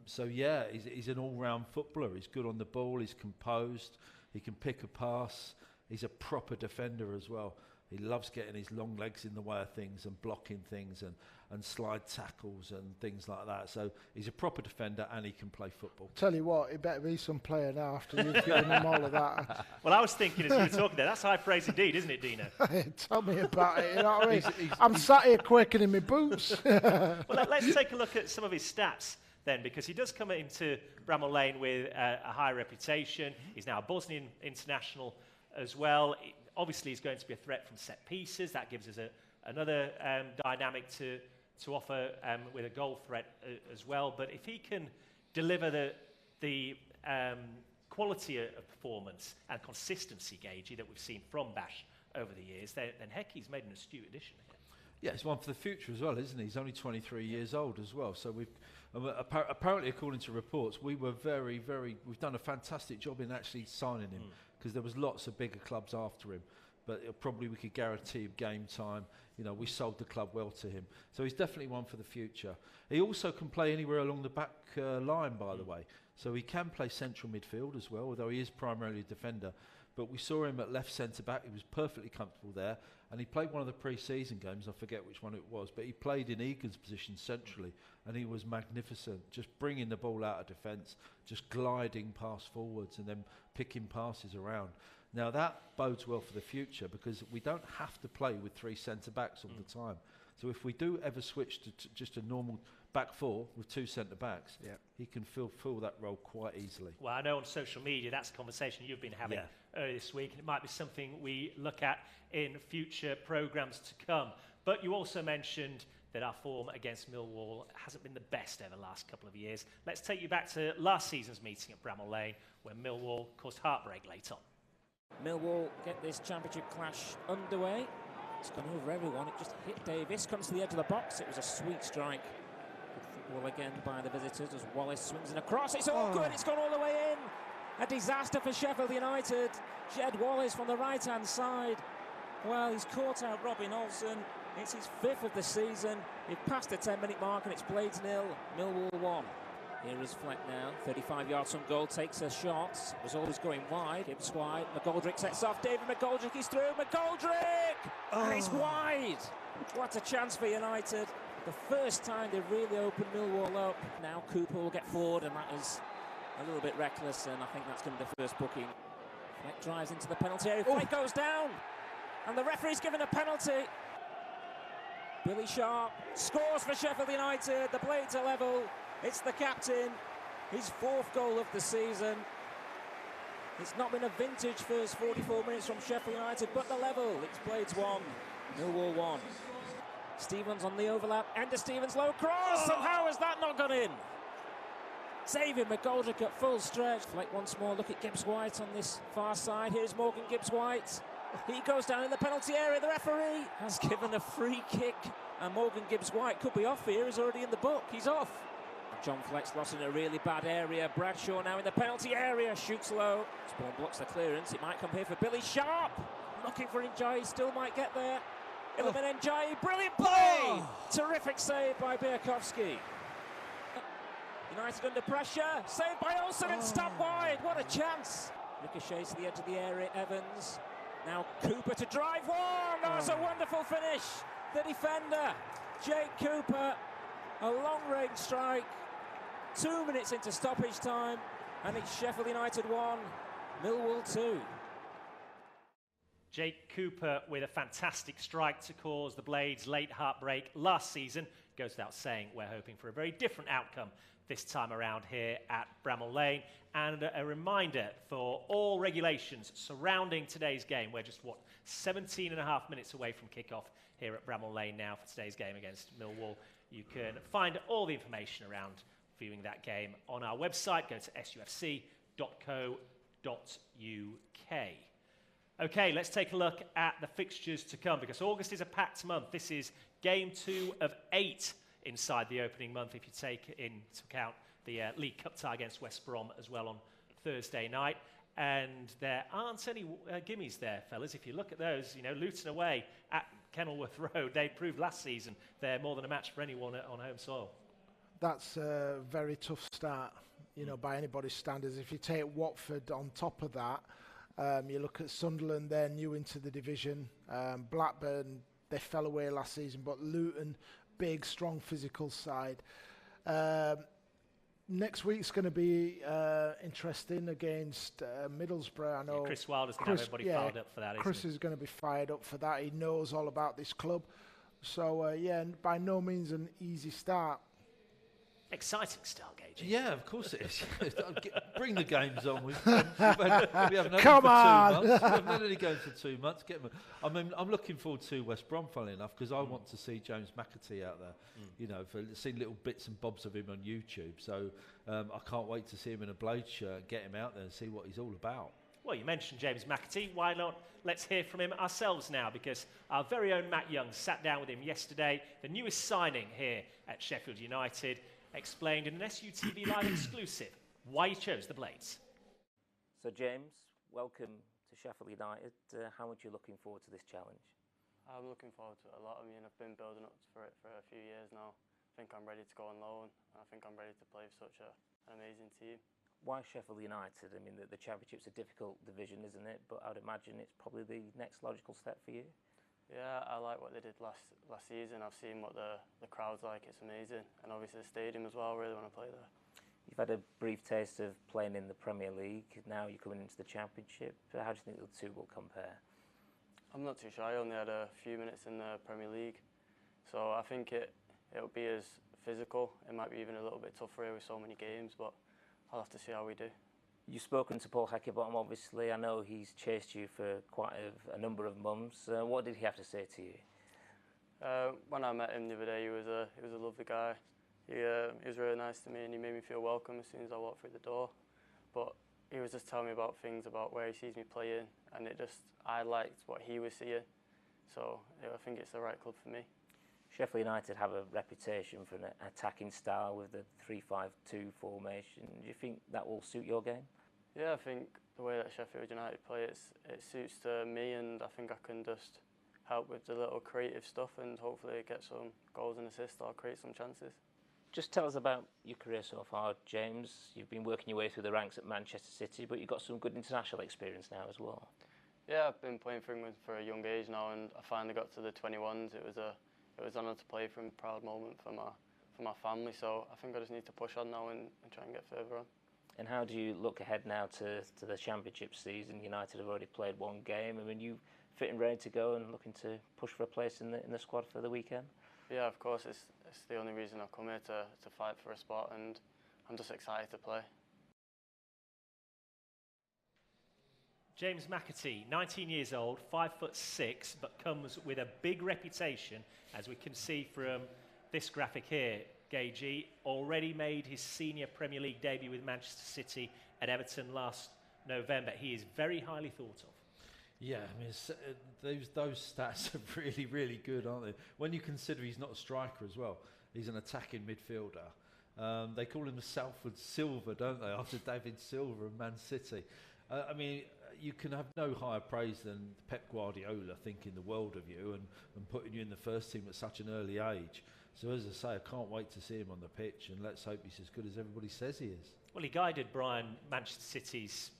So yeah, he's an all-round footballer. He's good on the ball. He's composed. He can pick a pass. He's a proper defender as well. He loves getting his long legs in the way of things and blocking things and slide tackles and things like that. So he's a proper defender and he can play football. Tell you what, he better be some player now after you've given him all of that. Well, I was thinking as you were talking there, that's high praise indeed, isn't it, Deane? Tell me about it, you know what I mean? I'm sat here quaking in my boots. Well, let's take a look at some of his stats then, because he does come into Bramall Lane with a high reputation. He's now a Bosnian international as well. Obviously, he's going to be a threat from set pieces. That gives us another dynamic to offer with a goal threat as well. But if he can deliver the quality of performance and consistency, Gagey, that we've seen from Bash over the years, then heck, he's made an astute addition here. Yeah, it's one for the future as well, isn't he? He's only 23 years old as well. So we've apparently, according to reports, we've done a fantastic job in actually signing him, because there was lots of bigger clubs after him, but probably we could guarantee him game time. You know, we sold the club well to him. So he's definitely one for the future. He also can play anywhere along the back line, by the way. So he can play central midfield as well, although he is primarily a defender. But we saw him at left centre-back. He was perfectly comfortable there. And he played one of the pre-season games. I forget which one it was. But he played in Egan's position centrally. And he was magnificent, just bringing the ball out of defence, just gliding past forwards and then picking passes around. Now, that bodes well for the future, because we don't have to play with three centre-backs all the time. So if we do ever switch to just a normal back four with two centre-backs, he can fill that role quite easily. Well, I know on social media that's a conversation you've been having earlier this week, and it might be something we look at in future programmes to come. But you also mentioned that our form against Millwall hasn't been the best over the last couple of years. Let's take you back to last season's meeting at Bramall Lane, where Millwall caused heartbreak late on. Millwall get this championship clash underway. It's gone over everyone. It just hit Davis, comes to the edge of the box. It was a sweet strike. Good football again by the visitors as Wallace swings in across. It's all good. It's gone all the way in. A disaster for Sheffield United. Jed Wallace from the right-hand side. Well, he's caught out Robin Olsen. It's his 5th of the season. He've passed the 10-minute mark and it's Blades 0, Millwall 1. Here is Fleck now, 35 yards from goal, takes a shot. Was always going wide, Gibbs wide. McGoldrick sets off, David McGoldrick is through, McGoldrick! And it's wide! What a chance for United. The first time they've really opened Millwall up. Now Cooper will get forward, and that is a little bit reckless, and I think that's going to be the first booking. Fleck drives into the penalty area, Fleck goes down, and the referee's given a penalty. Billy Sharp scores for Sheffield United, the Blades are level. It's the captain, his 4th goal of the season. It's not been a vintage first 44 minutes from Sheffield United, but the level, it's Blades 1, Millwall 1. Stevens on the overlap, Ender Stevens low cross, somehow has that not gone in? Saving McGoldrick at full stretch. Fleck once more, look at Gibbs-White on this far side. Here's Morgan Gibbs-White. He goes down in the penalty area, the referee has given a free kick, and Morgan Gibbs-White could be off here, he's already in the book, he's off. John Fleck's lost in a really bad area. Bradshaw now in the penalty area, shoots low. Spawn blocks the clearance, it might come here for Billy Sharp. Looking for Njai, still might get there. It'll be Njai, brilliant play! Terrific save by Biakovsky. United under pressure, saved by Olsen and stopped wide, what a chance! Ricochets to the edge of the area, Evans. Now Cooper to drive one, that's a wonderful finish. The defender, Jake Cooper, a long-range strike. 2 minutes into stoppage time, and it's Sheffield United 1, Millwall 2. Jake Cooper with a fantastic strike to cause the Blades' late heartbreak last season. Goes without saying, we're hoping for a very different outcome this time around here at Bramall Lane. And a reminder for all regulations surrounding today's game. We're just, 17 and a half minutes away from kickoff here at Bramall Lane now for today's game against Millwall. You can find all the information around viewing that game on our website. Go to sufc.co.uk. Okay, let's take a look at the fixtures to come, because August is a packed month. This is game 2 of 8 inside the opening month, if you take into account the League Cup tie against West Brom as well on Thursday night. And there aren't any gimmies there, fellas. If you look at those, Luton away at Kenilworth Road, they proved last season they're more than a match for anyone on home soil. That's a very tough start, by anybody's standards. If you take Watford on top of that, you look at Sunderland, they're new into the division. Blackburn, they fell away last season, but Luton, big, strong physical side. Next week's going to be interesting against Middlesbrough. I know Chris Wilder's going to have everybody fired up for that. Chris is going to be fired up for that. He knows all about this club. So, by no means an easy start. Exciting start, Gage. Yeah, of course it is. Bring the games on. We haven't had Come on! for 2 months. We haven't had any games for 2 months. Get them. I mean, I'm looking forward to West Brom, funnily enough, because I want to see James McAtee out there. I've seen little bits and bobs of him on YouTube. So I can't wait to see him in a Blade shirt, get him out there and see what he's all about. Well, you mentioned James McAtee. Why not? Let's hear from him ourselves now, because our very own Matt Young sat down with him yesterday, the newest signing here at Sheffield United. Explained in an SUTV Live exclusive why he chose the Blades. So James, welcome to Sheffield United. How much are you looking forward to this challenge? I'm looking forward to it a lot. I mean, I've been building up for it for a few years now. I think I'm ready to go on loan, and I think I'm ready to play for such an amazing team. Why Sheffield United? I mean, the Championship's a difficult division, isn't it? But I'd imagine it's probably the next logical step for you. Yeah, I like what they did last season. I've seen what the crowd's like. It's amazing. And obviously the stadium as well. I really want to play there. You've had a brief taste of playing in the Premier League. Now you're coming into the Championship. How do you think the two will compare? I'm not too sure. I only had a few minutes in the Premier League. So I think it'll be as physical. It might be even a little bit tougher here with so many games. But I'll have to see how we do. You've spoken to Paul Heckingbottom, obviously. I know he's chased you for quite a number of months. What did he have to say to you? When I met him the other day, he was a lovely guy. He was really nice to me, and he made me feel welcome as soon as I walked through the door. But he was just telling me about things about where he sees me playing, and I liked what he was seeing. So I think it's the right club for me. Sheffield United have a reputation for an attacking style with the 3-5-2 formation. Do you think that will suit your game? Yeah, I think the way that Sheffield United play, it suits to me, and I think I can just help with the little creative stuff and hopefully get some goals and assists or create some chances. Just tell us about your career so far, James. You've been working your way through the ranks at Manchester City, but you've got some good international experience now as well. Yeah, I've been playing for England for a young age now, and I finally got to the 21s. It was an honour to play for, a proud moment for my family. So I think I just need to push on now and try and get further on. And how do you look ahead now to the Championship season? United have already played one game. I mean, you fit and ready to go and looking to push for a place in the squad for the weekend? Yeah, of course. It's the only reason I've come here to fight for a spot, and I'm just excited to play. James McAtee, 19 years old, 5'6", but comes with a big reputation, as we can see from this graphic here. Gage already made his senior Premier League debut with Manchester City at Everton last November. He is very highly thought of. Yeah, I mean, those stats are really, really good, aren't they? When you consider he's not a striker as well, he's an attacking midfielder. They call him the Salford Silver, don't they, after David Silva of Man City. I mean, you can have no higher praise than Pep Guardiola thinking the world of you and putting you in the first team at such an early age. So as I say, I can't wait to see him on the pitch, and let's hope he's as good as everybody says he is. Well, he guided Manchester City's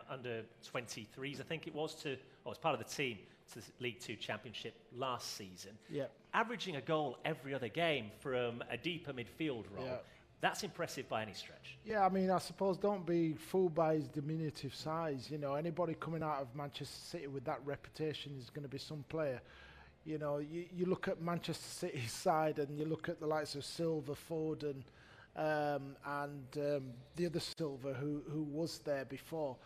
under 23s, I think it was, as part of the team to the League Two Championship last season. Yeah. Averaging a goal every other game from a deeper midfield role. Yeah. That's impressive by any stretch. Yeah, I mean, I suppose don't be fooled by his diminutive size. You know, anybody coming out of Manchester City with that reputation is going to be some player. You know, you look at Manchester City's side and you look at the likes of Silva, Foden, and the other Silva who was there before.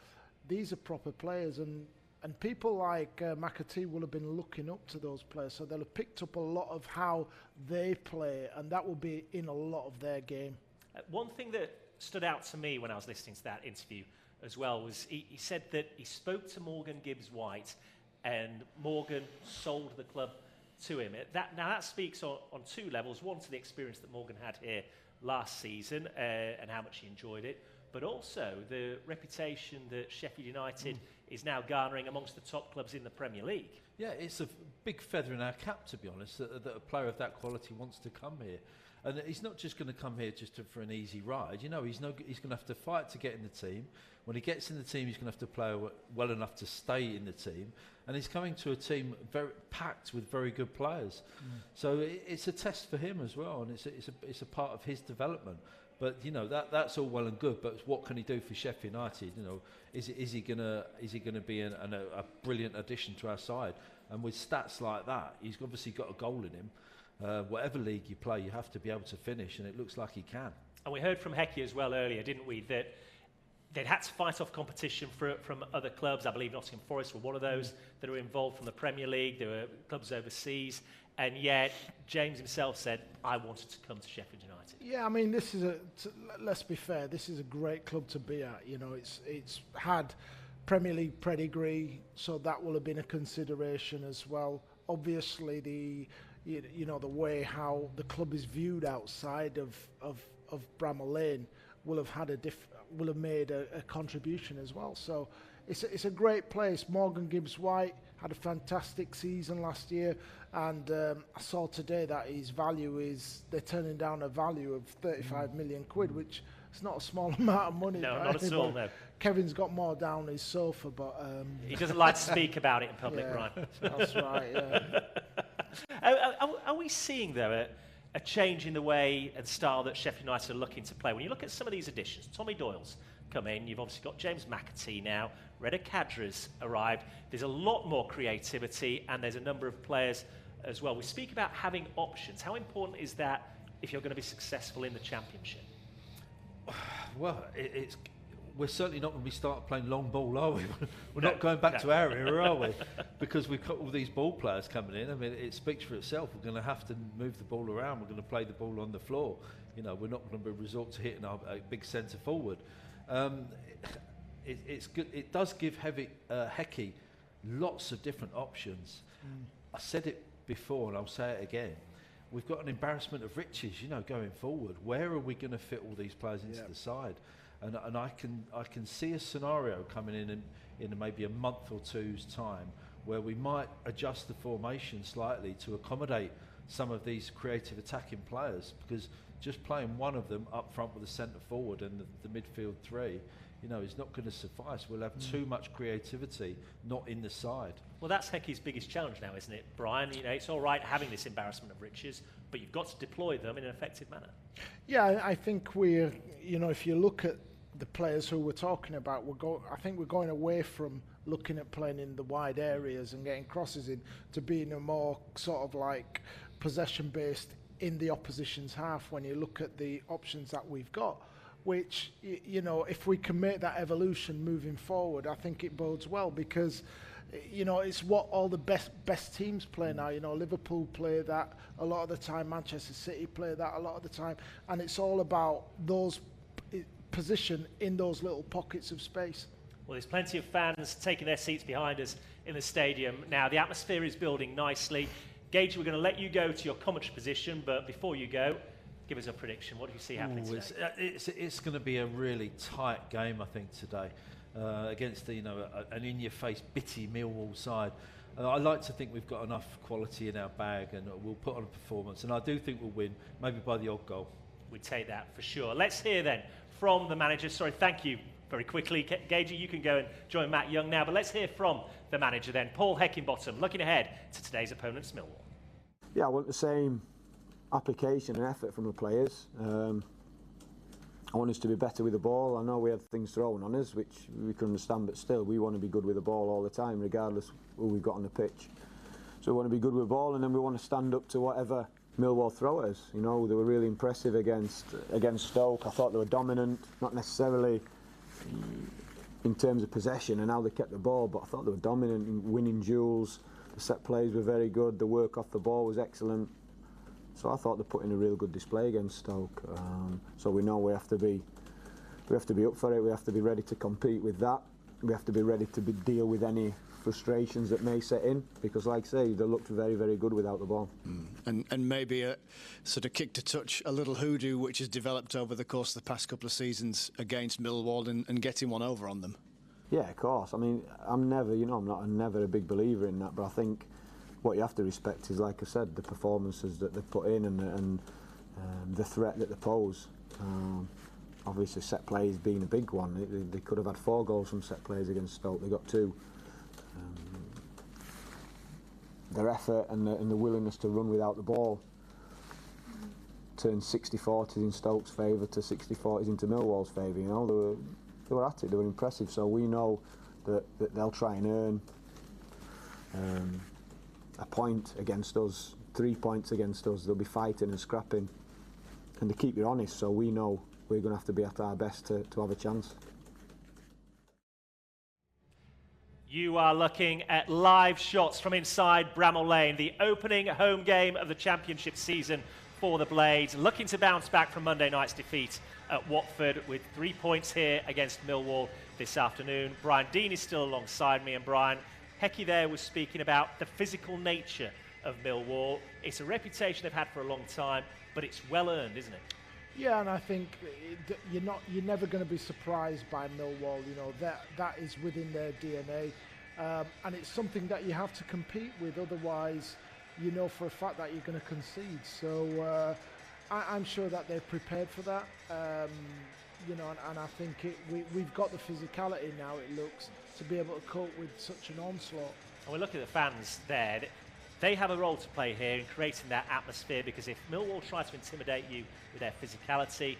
These are proper players, and people like McAtee will have been looking up to those players, so they'll have picked up a lot of how they play, and that will be in a lot of their game. One thing that stood out to me when I was listening to that interview as well was he said that he spoke to Morgan Gibbs-White and Morgan sold the club to him. That speaks on two levels. One, to the experience that Morgan had here last season and how much he enjoyed it, but also the reputation that Sheffield United is now garnering amongst the top clubs in the Premier League. Yeah, it's a big feather in our cap, to be honest, that a player of that quality wants to come here. And he's not just going to come here just for an easy ride. You know, he's going to have to fight to get in the team. When he gets in the team, he's going to have to play well enough to stay in the team. And he's coming to a team very packed with very good players. So it's a test for him as well, and it's a part of his development. But you know that's all well and good. But what can he do for Sheffield United? You know, is he gonna be a brilliant addition to our side? And with stats like that, he's obviously got a goal in him. Whatever league you play, you have to be able to finish, and it looks like he can. And we heard from Hecky as well earlier, didn't we, that they'd had to fight off competition from other clubs. I believe Nottingham Forest were one of those that were involved from the Premier League. There were clubs overseas. And yet, James himself said, I wanted to come to Sheffield United. Yeah, I mean, let's be fair, this is a great club to be at. You know, it's had Premier League pedigree, so that will have been a consideration as well. Obviously, the way how the club is viewed outside of Bramall Lane will have made a contribution as well. So it's a great place. Morgan Gibbs-White had a fantastic season last year, and I saw today that his value they're turning down a value of 35 million quid, which is not a small amount of money. No, not at all, no. Kevin's got more down his sofa, but... he doesn't like to speak about it in public, yeah, Brian. That's right, yeah. Are we seeing, though, a change in the way and style that Sheffield United are looking to play? When you look at some of these additions, Tommy Doyle's come in, you've obviously got James McAtee now, Reda Kadra's arrived, there's a lot more creativity, and there's a number of players as well. We speak about having options. How important is that if you're going to be successful in the Championship? Well, we're certainly not going to be starting playing long ball, are we? We're not going back to our era, are we? Because we've got all these ball players coming in. I mean, it speaks for itself. We're going to have to move the ball around. We're going to play the ball on the floor. You know, we're not going to resort to hitting a big centre forward. It's good. It does give Hecky lots of different options. I said it before, and I'll say it again. We've got an embarrassment of riches, you know, going forward. Where are we going to fit all these players into the side? And I can see a scenario coming in maybe a month or two's time where we might adjust the formation slightly to accommodate some of these creative attacking players, because just playing one of them up front with the centre forward and the midfield three, you know, is not going to suffice. We'll have too much creativity not in the side. Well, that's Hecky's biggest challenge now, isn't it, Brian? You know, it's all right having this embarrassment of riches, but you've got to deploy them in an effective manner. Yeah, I think we're, you know, if you look at the players who we're talking about, I think we're going away from looking at playing in the wide areas and getting crosses in to being a more sort of like possession-based in the opposition's half when you look at the options that we've got. Which, you know, if we can make that evolution moving forward, I think it bodes well, because, you know, it's what all the best teams play now. You know, Liverpool play that a lot of the time, Manchester City play that a lot of the time, and it's all about those position in those little pockets of space. Well, there's plenty of fans taking their seats behind us in the stadium now. The atmosphere is building nicely. Gage, we're going to let you go to your commentary position, but before you go, give us a prediction. What do you see happening today? It's going to be a really tight game, I think, today, against the, you know, an in-your-face, bitty Millwall side. I like to think we've got enough quality in our bag, and we'll put on a performance. And I do think we'll win, maybe by the odd goal. We'd take that for sure. Let's hear then from the manager. Sorry, thank you very quickly. Gage, you can go and join Matt Young now, but let's hear from the manager then. Paul Heckingbottom, looking ahead to today's opponents, Millwall. Yeah, I want the same application and effort from the players. I want us to be better with the ball. I know we had things thrown on us, which we can understand, but still we want to be good with the ball all the time, regardless who we've got on the pitch. So we want to be good with the ball, and then we want to stand up to whatever Millwall throw us. You know, they were really impressive against Stoke. I thought they were dominant, not necessarily in terms of possession and how they kept the ball, but I thought they were dominant in winning duels. The set plays were very good. The work off the ball was excellent. So I thought they put in a real good display against Stoke. So we know we have to be up for it. We have to be ready to compete with that. We have to be ready to deal with any frustrations that may set in, because, like I say, they looked very, very good without the ball. And maybe a sort of kick to touch, a little hoodoo which has developed over the course of the past couple of seasons against Millwall, and getting one over on them. Yeah, of course. I mean, I'm never a big believer in that, but I think what you have to respect is, like I said, the performances that they put in and the threat that they pose. Obviously, set plays being a big one. They could have had 4 goals from set plays against Stoke. They got 2. Their effort and the willingness to run without the ball turned 60-40s in Stoke's favour to 60-40s into Millwall's favour. You know, they were at it. They were impressive. So we know that they'll try and earn a point against us, 3 points against us. They'll be fighting and scrapping, and to keep you honest. So we know we're going to have to be at our best to have a chance. You are looking at live shots from inside Bramall Lane, the opening home game of the Championship season for the Blades, looking to bounce back from Monday night's defeat at Watford with 3 points here against Millwall this afternoon. Brian Deane is still alongside me, and Brian, Hecky there was speaking about the physical nature of Millwall. It's a reputation they've had for a long time, but it's well earned, isn't it? Yeah, and I think you're never going to be surprised by Millwall. You know, that is within their DNA, and it's something that you have to compete with. Otherwise, you know for a fact that you're going to concede. So I'm sure that they're prepared for that. You know, and I think we've got the physicality now. It looks to be able to cope with such an onslaught. And we look at the fans there. They have a role to play here in creating that atmosphere, because if Millwall try to intimidate you with their physicality,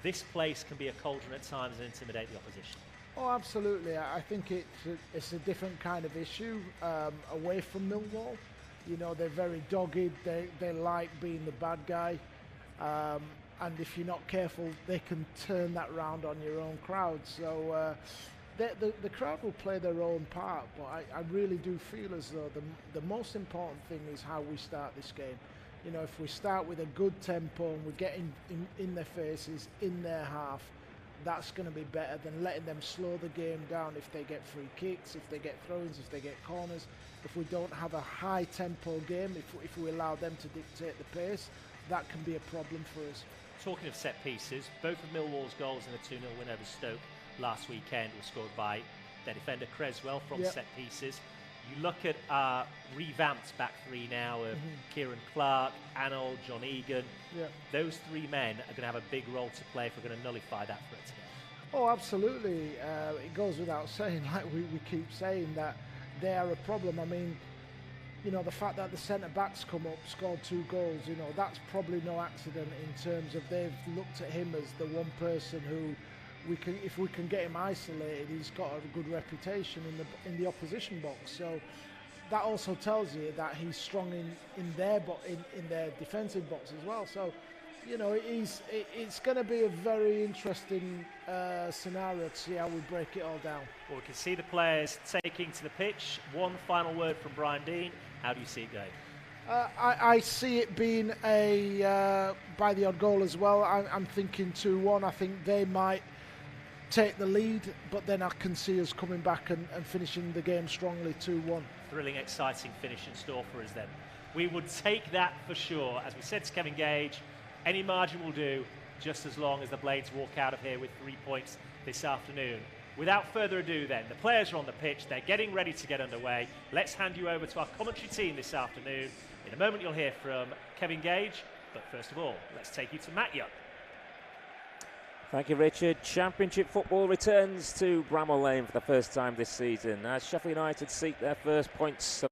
this place can be a cauldron at times and intimidate the opposition. Oh, absolutely. I think it's a different kind of issue away from Millwall. You know, they're very dogged. They like being the bad guy. And if you're not careful, they can turn that round on your own crowd. So the crowd will play their own part, but I really do feel as though the most important thing is how we start this game. You know, if we start with a good tempo and we get in their faces, in their half, that's going to be better than letting them slow the game down if they get free kicks, if they get throw-ins, if they get corners. If we don't have a high tempo game, if we allow them to dictate the pace, that can be a problem for us. Talking of set pieces, both of Millwall's goals in the 2-0 win over Stoke last weekend were scored by their defender Creswell from set pieces. You look at our revamped back three now of Kieran Clark, Arnold, John Egan. Yeah. Those three men are going to have a big role to play if we're going to nullify that for it today. Oh, absolutely. It goes without saying, like we keep saying, that they are a problem. I mean, you know, the fact that the centre-backs come up, scored 2 goals, you know, that's probably no accident in terms of they've looked at him as the one person who if we can get him isolated, he's got a good reputation in the opposition box. So that also tells you that he's strong in their defensive box as well. So, you know, it's going to be a very interesting scenario to see how we break it all down. Well, we can see the players taking to the pitch. One final word from Brian Deane. How do you see it going? I see it being a by the odd goal as well. I'm thinking 2-1. I think they might take the lead, but then I can see us coming back and finishing the game strongly 2-1. Thrilling, exciting finish in store for us then. We would take that for sure. As we said to Kevin Gage, any margin will do, just as long as the Blades walk out of here with 3 points this afternoon. Without further ado then, the players are on the pitch, they're getting ready to get underway. Let's hand you over to our commentary team this afternoon. In a moment you'll hear from Kevin Gage, but first of all, let's take you to Matt Young. Thank you, Richard. Championship football returns to Bramall Lane for the first time this season as Sheffield United seek their first points